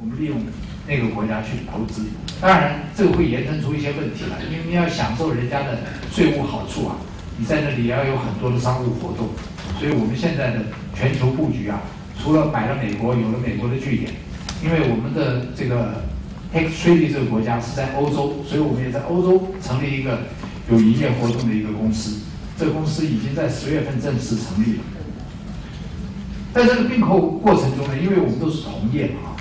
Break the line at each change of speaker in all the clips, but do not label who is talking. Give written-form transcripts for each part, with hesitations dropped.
我们利用那个国家去投资，当然这个会延伸出一些问题来，因为你要享受人家的税务好处啊，你在那里也要有很多的商务活动，所以我们现在的全球布局啊，除了买了美国，有了美国的据点，因为我们的这个 Dexco 这个国家是在欧洲，所以我们也在欧洲成立一个有营业活动的一个公司，这个公司已经在10月份正式成立了。在这个并购过程中呢，因为我们都是同业嘛，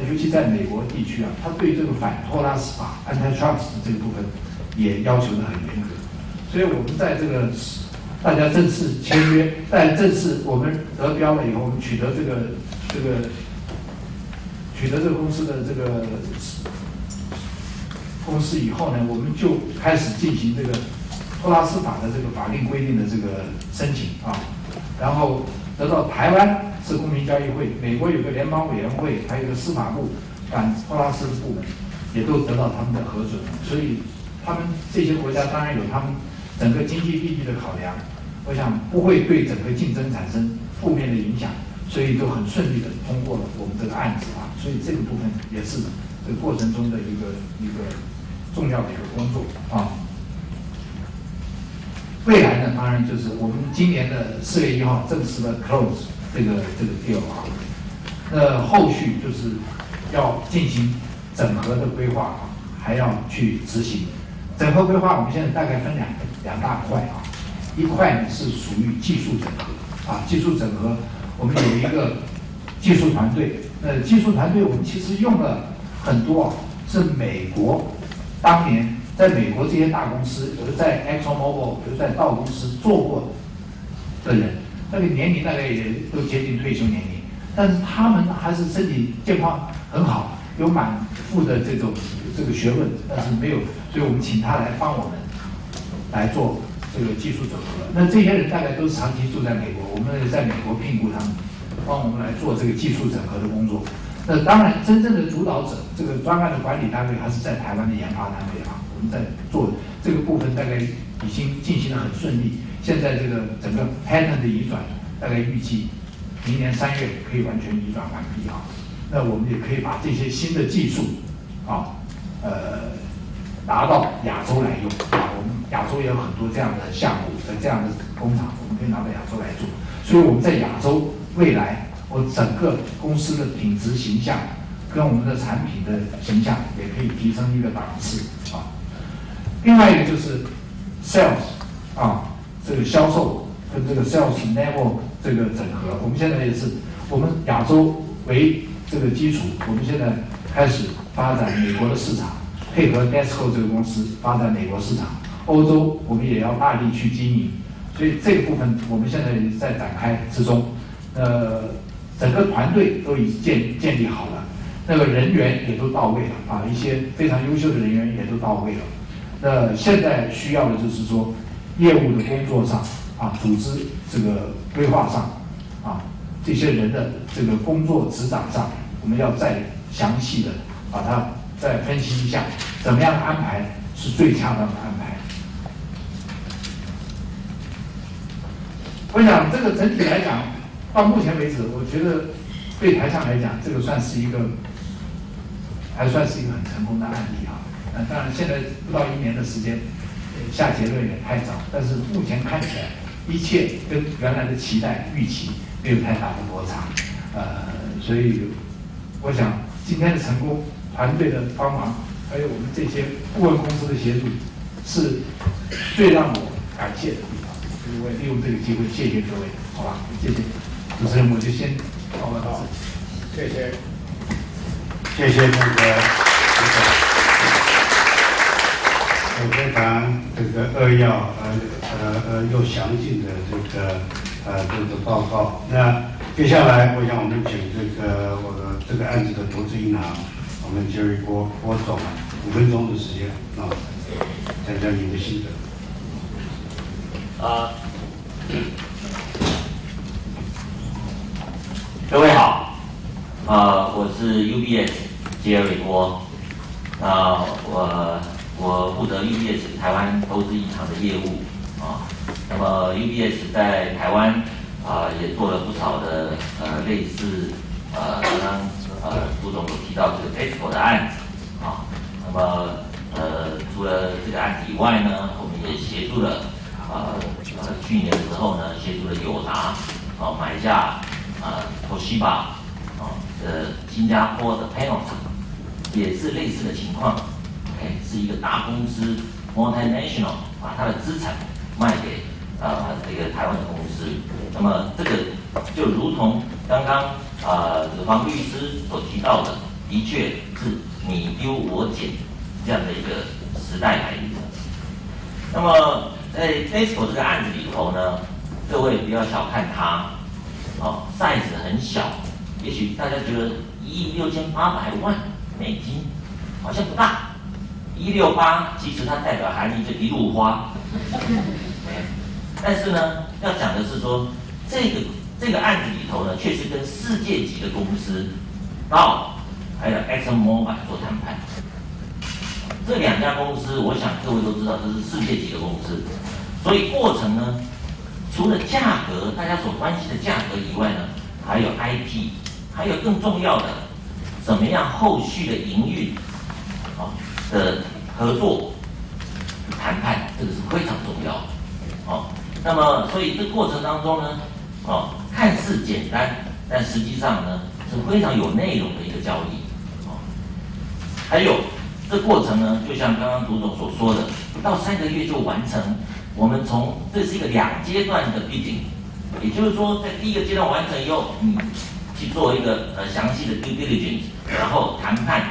尤其在美国地区啊，他对这个反托拉斯法 （antitrust） 这个部分也要求的很严格，所以我们在这个大家正式签约，在正式我们得标了以后，我们取得这个公司的这个公司以后呢，我们就开始进行这个托拉斯法的这个法令规定的这个申请啊，然后得到台湾是公平交易会，美国有个联邦委员会，还有个司法部反托拉斯的部门，也都得到他们的核准，所以他们这些国家当然有他们整个经济利益的考量，我想不会对整个竞争产生负面的影响，所以就很顺利的通过了我们这个案子啊，所以这个部分也是这个过程中的一个重要的一个工作啊。未来呢，当然就是我们今年的4月1号正式的 close 这个 deal 啊，那后续就是要进行整合的规划啊，还要去执行。整合规划我们现在大概分两大块啊，一块呢是属于技术整合啊，技术整合我们有一个技术团队，技术团队我们其实用了很多啊，是美国当年在美国这些大公司，有的在 ExxonMobil， 有的在道公司做过的人，那个年龄大概也都接近退休年龄，但是他们还是身体健康很好，有满腹的这个学问，但是没有，所以我们请他来帮我们来做这个技术整合。那这些人大概都是长期住在美国，我们也在美国聘雇他们，帮我们来做这个技术整合的工作。那当然，真正的主导者，这个专案的管理单位还是在台湾的研发单位啊。我们在做这个部分，大概已经进行得很顺利。现在这个整个 patent 的移转，大概预计明年3月可以完全移转完毕啊。那我们也可以把这些新的技术啊，拿到亚洲来用啊。我们亚洲也有很多这样的项目和这样的工厂，我们可以拿到亚洲来做。所以我们在亚洲未来，我整个公司的品质形象跟我们的产品的形象也可以提升一个档次啊。另外一个就是 sales 啊，这个销售跟这个 sales level 这个整合，我们现在也是我们亚洲为这个基础，我们现在开始发展美国的市场，配合 Dexco 这个公司发展美国市场，欧洲我们也要大力去经营，所以这个部分我们现在也在展开之中。整个团队都已经建立好了，那个人员也都到位了啊，一些非常优秀的人员也都到位了。那现在需要的就是说，业务的工作上啊，组织这个规划上啊，这些人的这个工作职掌上，我们要再详细的把它再分析一下，怎么样的安排是最恰当的安排。我想这个整体来讲，到目前为止，我觉得对台上来讲，这个还算是一个很成功的案例啊。当然现在不到1年的时间，下结论也太早，但是目前看起来，一切跟原来的期待预期没有太大的落差。所以我想今天的成功，团队的帮忙，还有我们这些顾问公司的协助，是最让我感谢的地方。所以我也利用这个机会谢谢各位，好吧？谢谢。主持人，我就先报告到这里。
谢谢那个非常这个扼要又详尽的这个报告。那接下来，我想我们请这个案子的投资银行，我们Jerry郭总5分钟的时间啊，讲讲您的心得。
各位好，我是 UBS Jerry郭，我负责 UBS 台湾投资银行的业务啊。那么 UBS 在台湾也做了不少的类似刚刚朱总所提到这个 Dexco 的案子啊，那么除了这个案子以外呢，我们也协助了去年的时候呢，协助了友达买下Toshiba 新加坡的 panel 厂，也是类似的情况，是一个大公司 multinational 把它的资产卖给这个台湾的公司，那么这个就如同刚刚这个黄律师所提到的，的确是你丢我捡这样的一个时代来临。那么在 Dexco 这个案子里头呢，各位不要小看它，size 很小，也许大家觉得1亿6800万美金好像不大，168其实它代表含义就一路花。但是呢，要讲的是说，这个案子里头呢，确实跟世界级的公司到还有 ExxonMobil 做谈判。这2家公司，我想各位都知道，这是世界级的公司，所以过程呢，除了价格大家所关心的价格以外呢，还有 IP， 还有更重要的，怎么样后续的营运的合作谈判，这个是非常重要的。那么所以这过程当中呢，看似简单，但实际上呢是非常有内容的一个交易。还有这过程呢，就像刚刚涂总所说的，不到3个月就完成。我们这是一个2阶段的 bidding， 也就是说，在第1个阶段完成以后，你去做一个详细的 due diligence， 然后谈判，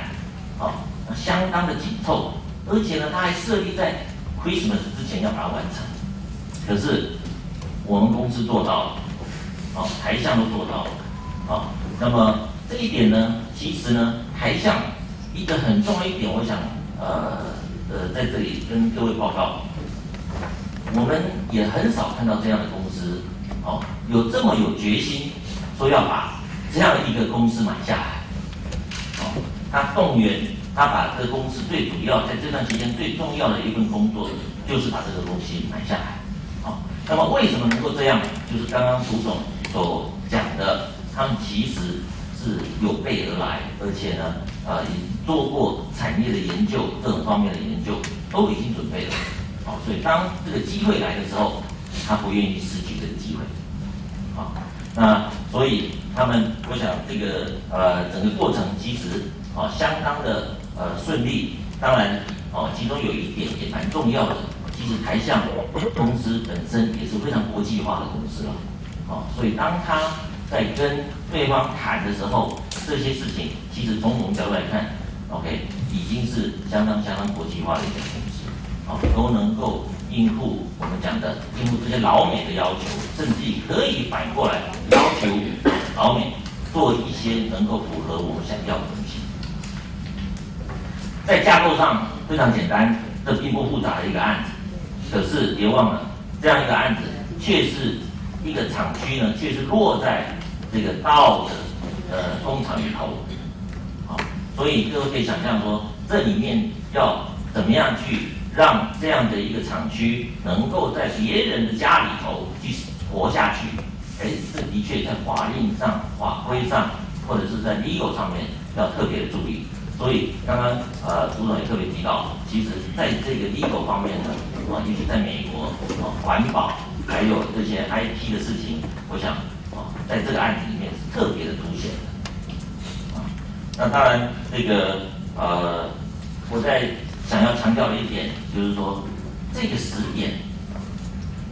相当的紧凑，而且呢，它还设立在 Christmas 之前要把它完成。可是我们公司做到了，台橡都做到了，那么这一点呢，其实呢，台橡一个很重要一点，我想在这里跟各位报告，我们也很少看到这样的公司，有这么有决心，说要把这样的一个公司买下来，他动员，他把这个公司最主要在这段期间最重要的一份工作，就是把这个东西买下来。那么为什么能够这样？就是刚刚涂总所讲的，他们其实是有备而来，而且呢，也做过产业的研究，各种方面的研究都已经准备了。所以当这个机会来的时候，他不愿意失去这个机会。那所以他们，我想这个整个过程其实相当的顺利。当然其中有一点也蛮重要的。其实台橡公司本身也是非常国际化的公司了，所以当他在跟对方谈的时候，这些事情其实从我们角度来看 ，OK， 已经是相当国际化的一家公司，都能够应付我们讲的应付这些老美的要求，甚至于可以反过来要求老美做一些能够符合我们想要的东西。在架构上非常简单，这并不复杂的一个案子。可是别忘了，这样一个案子却是一个厂区呢，却是落在这个道的工厂里头，所以各位可以想象说，这里面要怎么样去让这样的一个厂区能够在别人的家里头去活下去？这的确在法令上、法规上，或者是在 legal 上面要特别的注意。所以刚刚涂总也特别提到，其实在这个 legal 方面呢，尤其在美国环保还有这些 IP 的事情，我想在这个案子里面是特别的凸显的。那当然这个我在想要强调的一点就是说，这个时点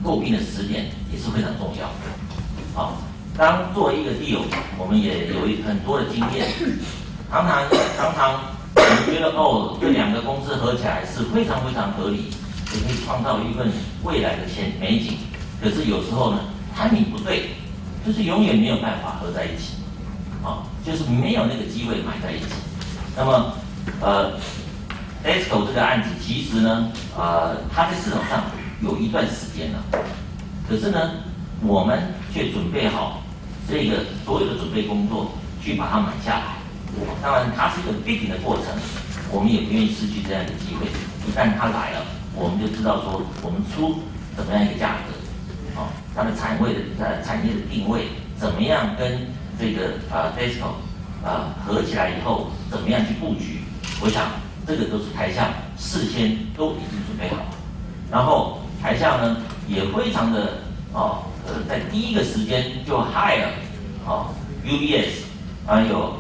诟病的时点也是非常重要的。当做一个 deal， 我们也有很多的经验。常常我们觉得这2个公司合起来是非常合理，也可以创造一份未来的美景。可是有时候呢，timing不对，就是永远没有办法合在一起，就是没有那个机会买在一起。那么Dexco 这个案子其实呢，它在市场上有一段时间了，可是呢，我们却准备好这个所有的准备工作去把它买下来。当然，它是一个 bidding 的过程，我们也不愿意失去这样的机会。一旦它来了，我们就知道说我们出怎么样一个价格，它的产业的定位怎么样跟这个Dexco 合起来以后怎么样去布局，我想这个都是台橡事先都已经准备好了。然后台橡呢也非常的在第一个时间就 hire UBS， 还有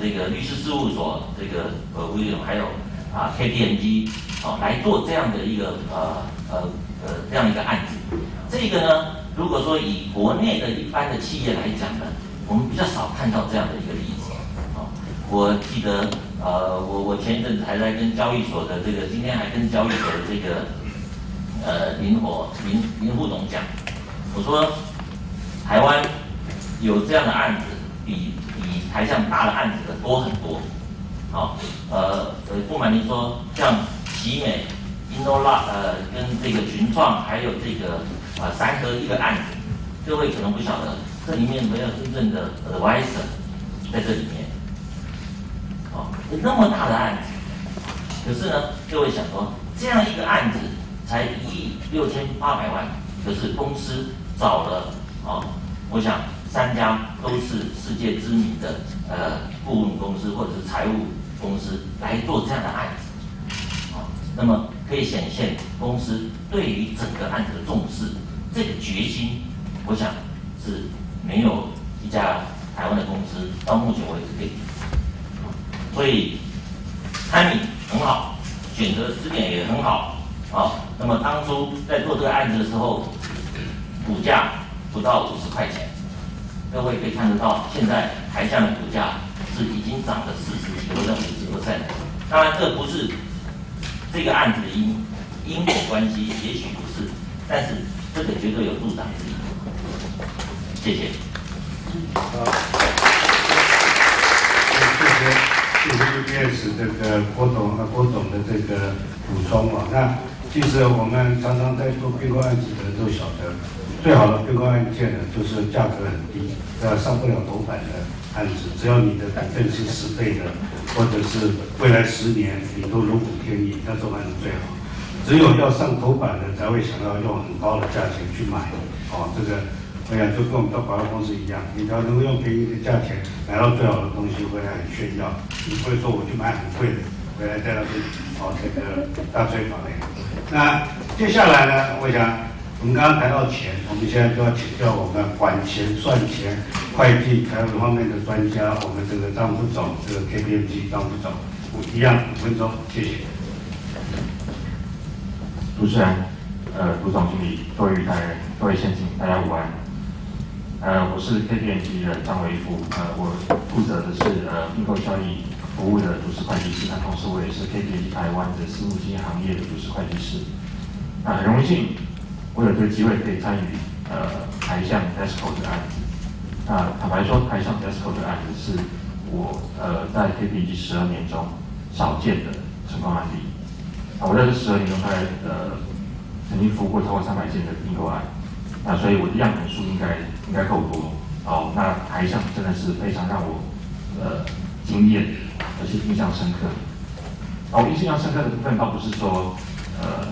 这个律师事务所这个威廉，还有KPMG 来做这样的一个这样一个案子。这个呢，如果说以国内的一般的企业来讲呢，我们比较少看到这样的一个例子。我记得我前一阵子还在跟交易所的这个，今天还跟交易所的这个林副总讲，我说台湾有这样的案子，比台橡大的案子的多很多。不瞒您说，像奇美、Innolab 跟这个群创，还有这个3合1的案子，各位可能不晓得，这里面没有真正的 advisor 在这里面。那么大的案子，可是呢，各位想说，这样一个案子才1.68亿，可是公司找了我想3家都是世界知名的顾问公司或者是财务公司来做这样的案子，那么可以显现公司对于整个案子的重视，这个决心，我想是没有一家台湾的公司到目前为止可以。所以 timing 很好，选择时点也很好。那么当初在做这个案子的时候，股价不到50块钱，各位可以看得到，现在台橡的股价是已经涨了40几%到50%。当然，这不是这个案子的因果关系，也许不是，但是这个绝对有助长之力。谢谢。
谢谢 UBS 这个郭总的这个补充那其实我们常常在做并购案子的人都晓得，最好的并购案件呢，就是价格很低，上不了头版的案子，只要你的股份是10倍的，或者是未来10年你都如虎添翼，那种案子最好。只有要上头版的才会想要用很高的价钱去买。这个我想就跟我们到保险公司一样，你只要能够用便宜的价钱买到最好的东西，回来很炫耀。你不会说我去买很贵的，回来在那边这个大吹法雷。那接下来呢，我想我们刚刚谈到钱，我们现在就要请教我们管钱、算钱、会计、财务方面的专家，我们这个张副总，这个 KPMG 张副总，一样5分钟，谢谢。
主持人、卢总经理、各位与台人、各位先进，大家午安。我是 KPMG 的张维富，我负责的是并购交易服务的主持会计师，那同时我也是 KPMG 台湾的私募基金行业的主持会计师。很荣幸，我有这个机会可以参与台橡 Dexco 这个案子。坦白说，台橡 Dexco 这个案子是我在 KPMG 12年中少见的成功案例。我在这12年中，大概曾经服务过超过300件的并购案。所以我的样本数应该够多。那台橡真的是非常让我惊艳，而且印象深刻。我印象深刻的部分倒不是说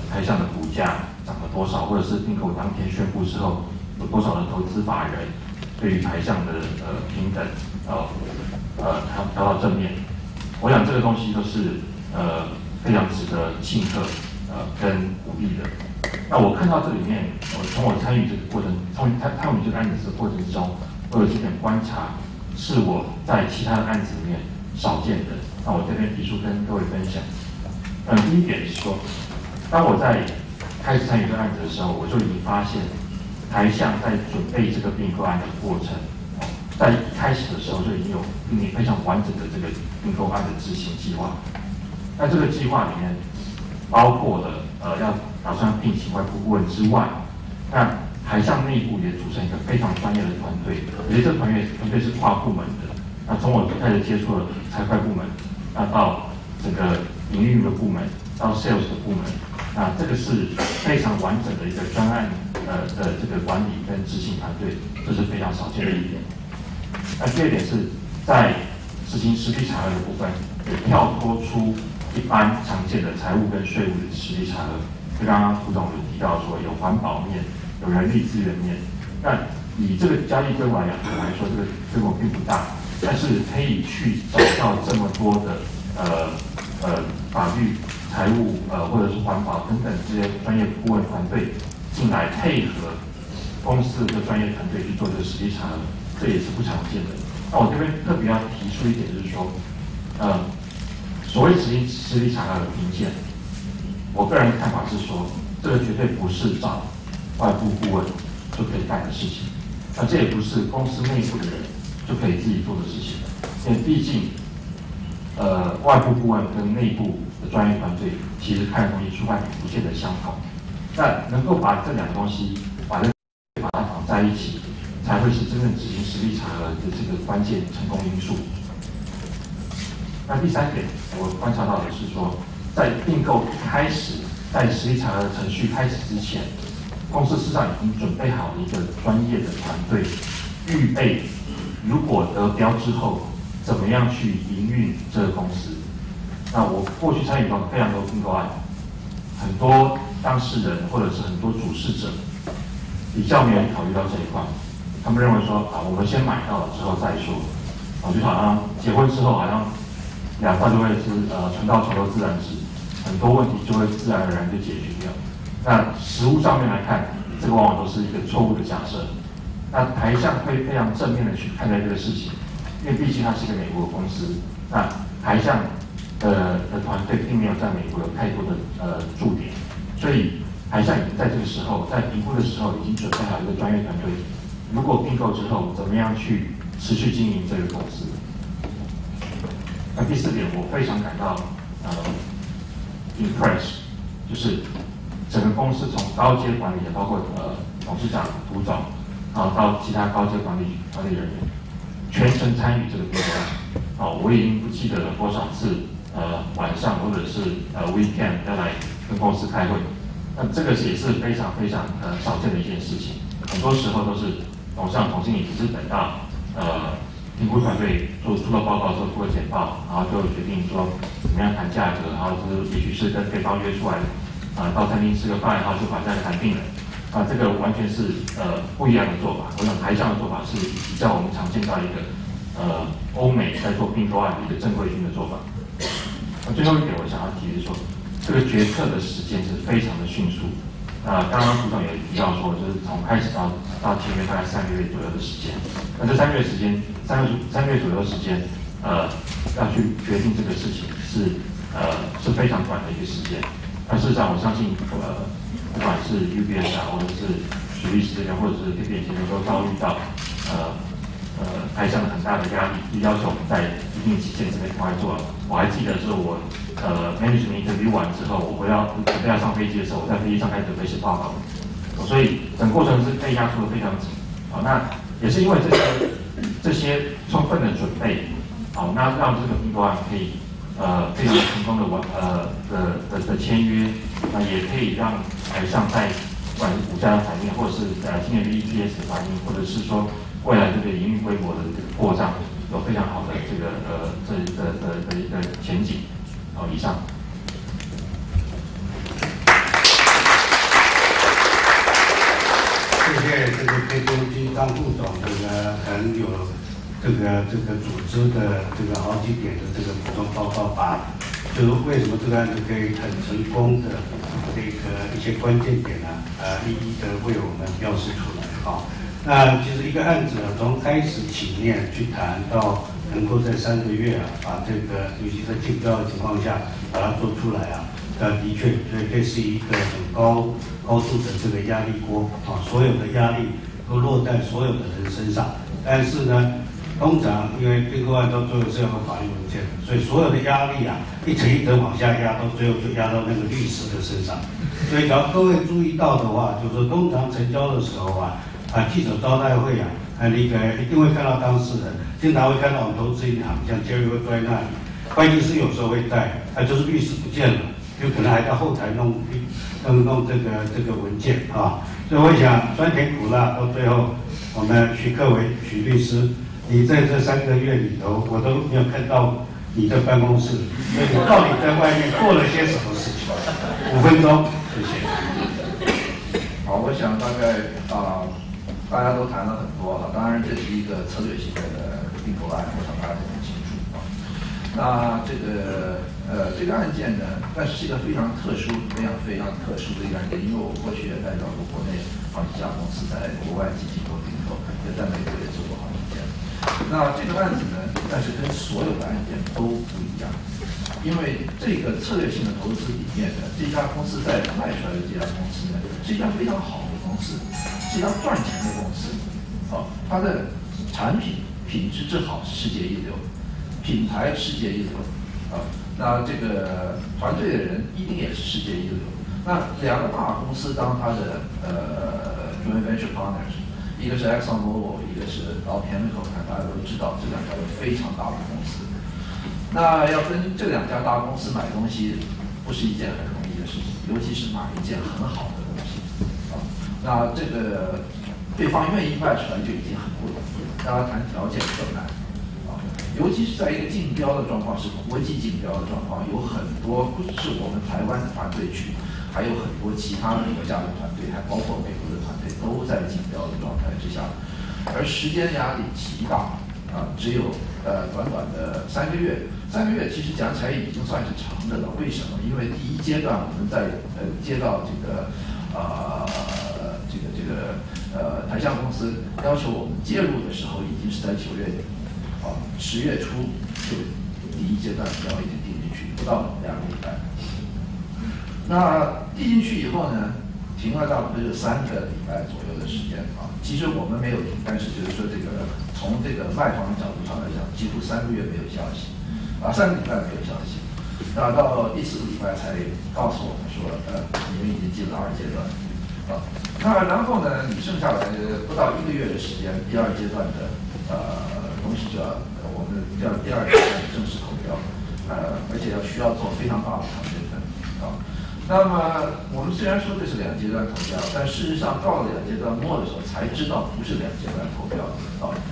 台橡的股价涨了多少，或者是并购当天宣布之后有多少的投资法人对于台橡的平等调到正面。我想这个东西都是非常值得庆贺跟鼓励的。那我看到这里面，从我参与这个过程，参与这个案子的过程中，我有几点观察，是我在其他的案子里面少见的。那我这边提出跟各位分享。第一点是说，当我在开始参与这个案子的时候，我就已经发现，台橡在准备这个并购案的过程，在一开始的时候就已经有非常完整的这个并购案的执行计划。那这个计划里面包括了要打算聘请外部顾问之外，那台橡内部也组成一个非常专业的团队，而且这个团队是跨部门的。那从我开始接触了财会部门，那到整个营运的部门，到 sales 的部门，那这个是非常完整的一个专案的这个管理跟执行团队，这是非常少见的一点。那第二点是在实行实地查核的部分，也跳脱出一般常见的财务跟税务的实地查核。就刚刚副总有提到说，有环保面，有人力资源面。那以这个交易规模来说，这个规模并不大。但是可以去找到这么多的法律、财务或者是环保等等这些专业顾问团队进来配合公司的专业团队去做这个实地查核，这也是不常见的。那我这边特别要提出一点，就是说，所谓实地查核的评鉴，我个人看法是说，这个绝对不是找外部顾问就可以干的事情，那这也不是公司内部的人就可以自己做的事情，因为毕竟，外部顾问跟内部的专业团队其实看的东西出发点不见得相同，那能够把这两个东西把它绑在一起，才会是真正执行实地查核的这个关键成功因素。那第三点，我观察到的是说，在并购开始，在实地查核程序开始之前，公司事实上已经准备好一个专业的团队，预备如果得标之后，怎么样去营运这个公司。那我过去参与到非常多并购案，很多当事人或者是很多主事者比较没有考虑到这一块，他们认为说我们先买到了之后再说，就好像结婚之后好像两道就会是船到桥头自然直，很多问题就会自然而然就解决掉。那实务上面来看，这个往往都是一个错误的假设。那台橡会非常正面的去看待这个事情，因为毕竟它是一个美国公司，那台橡的团队并没有在美国有太多的驻点，所以台橡已经在这个时候，在评估的时候已经准备好一个专业团队，如果并购之后，怎么样去持续经营这个公司。那第四点，我非常感到impress， 就是整个公司从高阶管理，也包括董事长、涂总，到其他高阶管理人员，全程参与这个并购案。我已经不记得了多少次晚上或者是weekend 要来跟公司开会。那这个也是非常非常少见的一件事情。很多时候都是董事长、总经理只是等到评估团队出了报告之后出了简报，然后就决定说怎么样谈价格，然后就是也许是跟对方约出来，到餐厅吃个饭，然后就把价格谈定了。这个完全是不一样的做法。我想台上的做法是比较我们常见到一个欧美在做并购案的一个正规军的做法。最后一点我想要提的是说，这个决策的时间是非常的迅速。刚刚涂总也提到说，就是从开始到签约大概3个月左右的时间。那这3个月时间，3个月左右的时间，要去决定这个事情是非常短的一个时间。那事实上，我相信不管是 UBS 或者是许律师这边，或者是这边这边都遭遇到台上很大的压力，要求我们在一定期限之内赶快做。我还记得是我management interview 完之后，我准备要上飞机的时候，我在飞机上开始准备写报告，所以整个过程是被压缩的非常紧。那也是因为这些充分的准备，那让这个并购案可以非常成功的签约，那也可以让台上在不管是股价的反应，或者是今年的 EPS 的反应，或者是说未来这个营运规模的这个扩张，有非常好的这个一个前景。以上。
谢谢这个配中金张副总，这个很有这个组织的这个好几点的这个补充报告，把就是为什么这个案子可以很成功的这个一些关键点一一的为我们标示出来。那其实一个案子从开始起念去谈到能够在3个月把这个尤其在竞标的情况下把它做出来的确，所以这是一个很高度的这个压力锅所有的压力都落在所有的人身上。但是呢，通常因为并购案到最后是要有法律文件的，所以所有的压力一层一层往下压，到最后就压到那个律师的身上。所以只要各位注意到的话，就是说通常成交的时候记者招待会那个一定会看到当事人，经常会看到我们投资银行，像杰瑞会坐在那里，会计师有时候会在，就是律师不见了，有可能还到后台弄这个文件所以我想酸甜苦辣到最后，我们许律师，你在这3个月里头，我都没有看到你的办公室，所以你到底在外面做了些什么事情？5分钟，谢谢。
好，我想大概大家都谈了很多当然这是一个策略性的
并购案，我想大家都很清楚啊。那这个案件呢，但是是一个非常特殊、非常特殊的一个案件，因为我过去也代表过国内好几家公司在国外进行过并购，也在美国也做过好几件。那这个案子呢，但是跟所有的案件都不一样，因为这个策略性的投资里面呢，这家公司在卖出来的这家公司呢，是一家非常好的公司，是一家赚钱的公司，它的产品品质之好是世界一流，品牌世界一流，那这个团队的人一定也是世界一流。那两个大公司当它的joint venture partners， 一个是 ExxonMobil， 一个是老田的口看，大家都知道这两家都非常大的公司。那要跟这两家大公司买东西，不是一件很容易的事情，尤其是买一件很好的东西那这个对方愿意卖出来就已经很不容易了，大家谈条件更难尤其是在一个竞标的状况，是国际竞标的状况，有很多不只是我们台湾的团队去，还有很多其他的国家的团队，还包括美国的团队都在竞标的状态之下，而时间压力极大只有短短的3个月，3个月其实讲起来已经算是长的了。为什么？因为第一阶段我们在接到台橡公司要求我们介入的时候，已经是在9月底。10月初就第一阶段标已经递进去，不到2个礼拜。那递进去以后呢，停了差不多就3个礼拜左右的时间其实我们没有停，但是就是说从这个卖方的角度上来讲，几乎3个月没有消息，3个礼拜没有消息。那到第4个礼拜才告诉我们说，你们已经进了2阶段那然后呢，你剩下来不到1个月的时间，第2阶段的东西就要我们叫第2阶段的正式投标，而且需要做非常大的团队分那么我们虽然说这是2阶段投标，但事实上到了2阶段末的时候才知道不是2阶段投标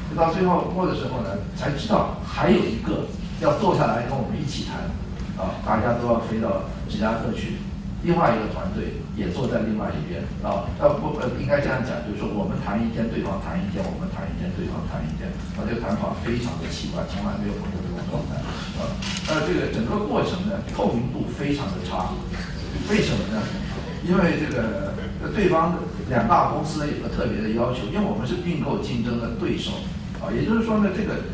就到最后末的时候呢，才知道还有一个要坐下来跟我们一起谈大家都要飞到芝加哥去。另外一个团队也坐在另外一边应该这样讲，就是说我们谈一天，对方谈一天，我们谈一天，对方谈一天这个谈法非常的奇怪，从来没有碰过这种状态这个整个过程呢，透明度非常的差。为什么呢？因为这个对方2大公司有个特别的要求，因为我们是并购竞争的对手也就是说呢，这个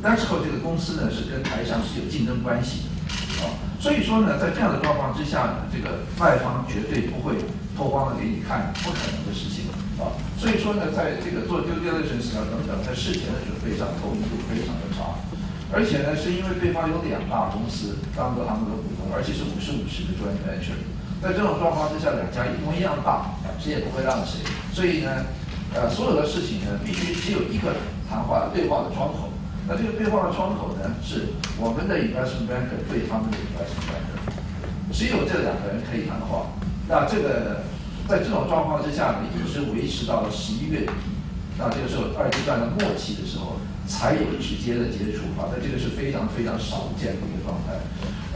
Dexco 这个公司呢是跟台橡是有竞争关系的所以说呢，在这样的状况之下呢，这个卖方绝对不会脱光了给你看，不可能的事情所以说呢，在这个做 due diligence 等等，在事前的准备上透明度非常的差，而且呢，是因为对方有2大公司当做他们的股东，而且是50-50的 joint venture， 在这种状况之下，2家一模一样大，谁也不会让谁，所以呢，所有的事情呢，必须只有一个对话的窗口。那这个对话的窗口呢，是我们的 investment banker 对他们的 investment banker， 只有这2个人可以谈话。那这个在这种状况之下呢，一直维持到了11月底。那这个时候2阶段的末期的时候，才有直接的接触那这个是非常非常少见的一个状态。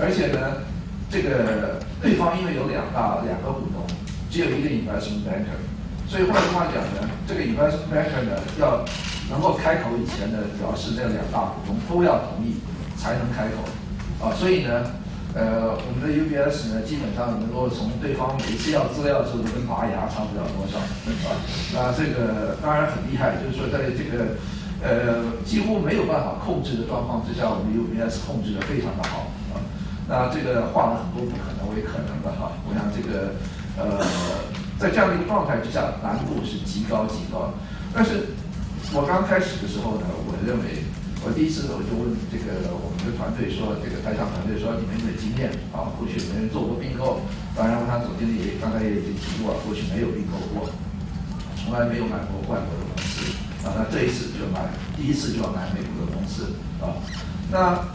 而且呢，这个对方因为有2个股东，只有一个 investment banker， 所以换句话讲呢，这个 investment banker 呢要能够开口以前呢，表示那2大股东都要同意才能开口所以呢，我们的 UBS 呢，基本上能够从对方每一次要资料的时候都跟拔牙差不了多少那这个当然很厉害，就是说在这个几乎没有办法控制的状况之下，我们 UBS 控制得非常的好那这个画了很多不可能为可能的我想这个在这样的一个状态之下，难度是极高极高但是我刚开始的时候呢，我认为我第一次我就问这个我们的团队说，这个台橡团队说你们有没有经验过去没人做过并购？当然，我想总经理刚才也已经提过，过去没有并购过，从来没有买过外国的公司那这一次就第一次就要买美国的公司那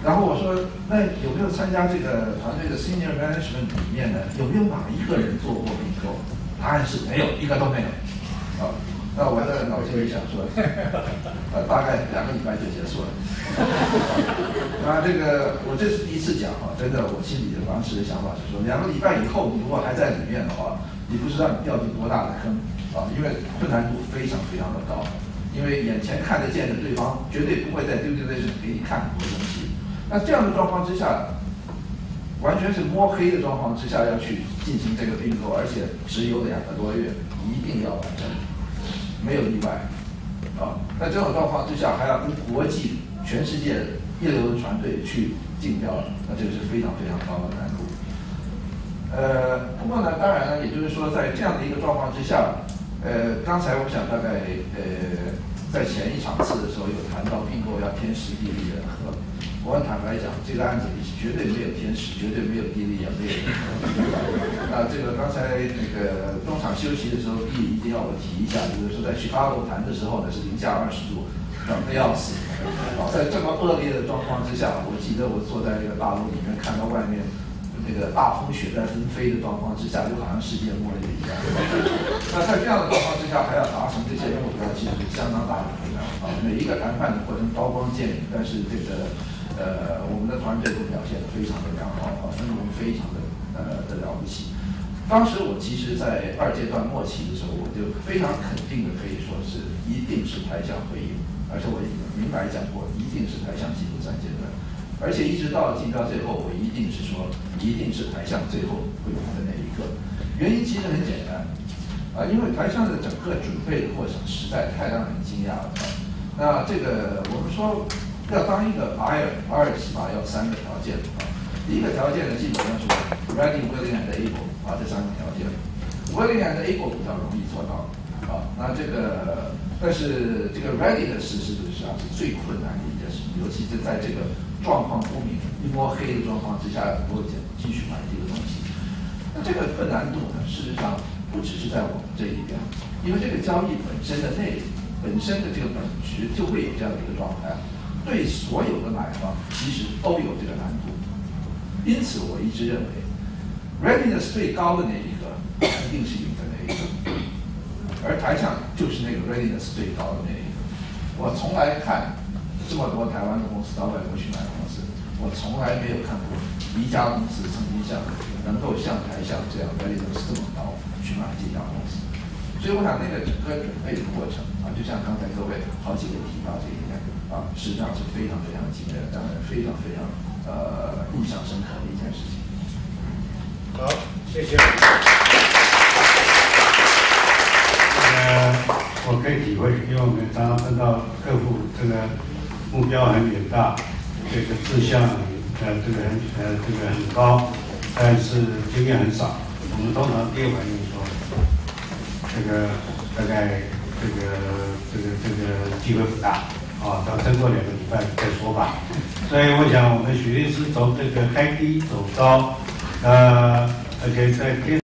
然后我说，那有没有参加这个团队的 senior management 里面呢？有没有哪一个人做过并购？答案是没有，一个都没有那我在脑筋里想说，大概2个礼拜就结束了。那这个我这是第一次讲真的，我心里的当时的想法是说，2个礼拜以后你如果还在里面的话，你不知道你掉进多大的坑因为困难度非常非常的高。因为眼前看得见的对方绝对不会在due diligence给你看很多东西。那这样的状况之下，完全是摸黑的状况之下要去进行这个并购，而且只有2个多月，一定要完成，没有例外。那这种状况之下，还要跟国际全世界一流的船队去竞标，那这个是非常非常高的难度。不过呢，当然呢，也就是说，在这样的一个状况之下，刚才我想大概在前一场次的时候有谈到并购要天时地利人和。我很坦白讲，这个案子里绝对没有天时，绝对没有地利，也没有人和。这个刚才那个中场休息的时候，B一定要我提一下，就是说在Chicago谈的时候呢是-20度，冷得要死。在这么恶劣的状况之下，我记得我坐在这个大楼里面，看到外面那个大风雪在纷飞的状况之下，就好像世界末日一样。那在这样的状况之下，还要达成这些目标，其实是相当大的困难。每一个谈判的过程刀光剑影，但是这个我们的团队都表现得非常的良好，分工非常的了不起。当时我其实，在2阶段末期的时候，我就非常肯定的可以说是一定是台橡会赢，而且我明白讲过，一定是台橡进入3阶段。而且一直到竞标最后，我一定是说，一定是台橡最后会赢的那一个。原因其实很简单，因为台橡的整个准备的过程实在太让人惊讶了。那这个我们说要当一个 buyer 起码要3个条件第一个条件呢，基本上是 ready, willing and able 这3个条件。willing and able 比较容易做到那这个但是这个 readiness 事实上是最困难的一件事情，尤其是在这个状况不明、一摸黑的状况之下，能够继续买这个东西。那这个困难度呢，事实上不只是在我们这一边，因为这个交易本身的内容、本身的这个本质就会有这样的一个状态，对所有的买方其实都有这个难度。因此，我一直认为 readiness 最高的那一个一定是赢的那一个。而台橡就是那个 readiness 最高的那一个。我从来看这么多台湾的公司到外国去买公司，我从来没有看过一家公司曾经能够像台橡这样 readiness 这么高去买这家公司。所以我想那个整个准备的过程就像刚才各位好几位提到这一点实际上是非常非常惊人，让人非常非常印象深刻的一件事情。
好，谢谢。我可以体会，因为我们常常看到客户这个目标很远大，这个志向这个很高，但是经验很少。我们通常第一反应说，这个大概这个机会不大要撑过2个礼拜再说吧。所以我想，我们许律师从这个开低走高，而且在